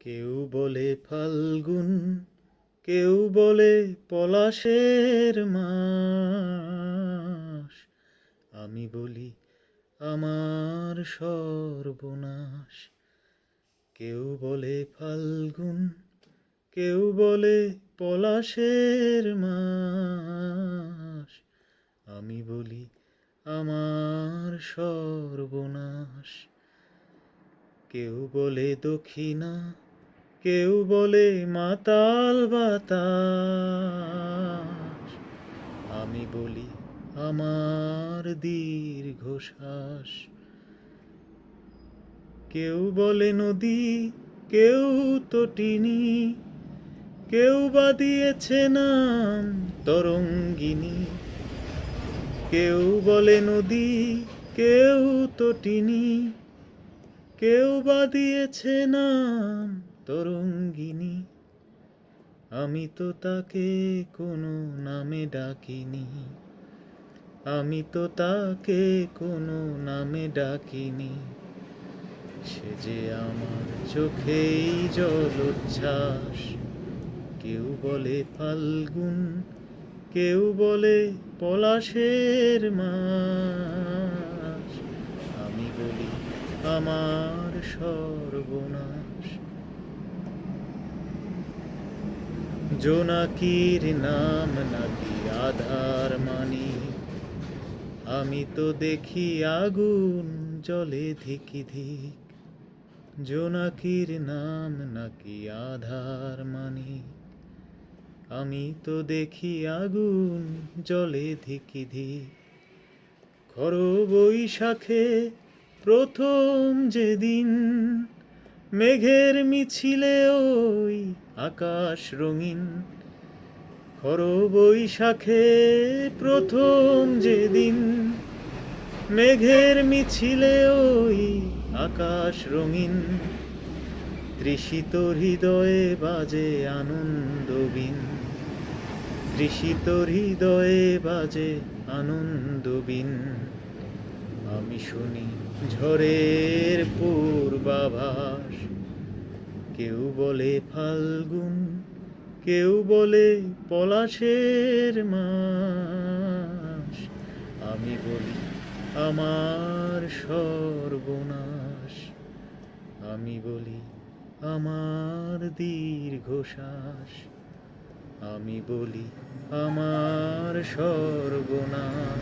কেউ বলে ফাল্গুন, কেউ বলে পলাশের মাস। আমি বলি আমার সর্বনাশ। কেউ বলে ফাল্গুন, কেউ বলে পলাশের মাস। আমি বলি আমার সর্বনাশ। কেউ বলে দক্ষিণা, কেউ বলে মাতাল বাতাস। আমি বলি আমার দীর্ঘশ্বাস। কেউ বলে নদী, কেউ তটিনী, কেউ বা দিয়েছে নাম তরঙ্গিনী। কেউ বলে নদী, কেউ তটিনী, কেউ বা দিয়েছে নাম তরঙ্গিনী। আমি তো তাকে কোনো নামে ডাকিনি, আমি তো তাকে কোনো নামে ডাকিনি। সে যে আমার চোখেই জলোচ্ছ্বাস। কেউ বলে ফাল্গুন, কেউ বলে পলাশের মাস। আমি বলি আমার সর্বনাশ। জোনাকির নাম নাকি আধার মানি, আমি তো দেখি আগুন জ্বলে ধিকি ধিক। জোনাকির নাম নাকি আধার মানি, আমি তো দেখি আগুন জ্বলে ধিকি ধিক। খর বৈশাখে প্রথম যেদিন মেঘের মিছিলে ওই আকাশ রঙিন। খর বৈশাখে প্রথম যেদিন মেঘের মিছিলে ওই আকাশ রঙিন। তৃষিত হৃদয়ে বাজে আনন্দবীণ, তৃষিত হৃদয়ে বাজে আনন্দবীণ। আমি শুনি ঝড়ের পূর্বাভাস। কেউ বলে ফাল্গুন, কেউ বলে পলাশের মাস। আমি বলি আমার সর্বনাশ। আমি বলি আমার দীর্ঘশ্বাস। আমি বলি আমার সর্বনাশ।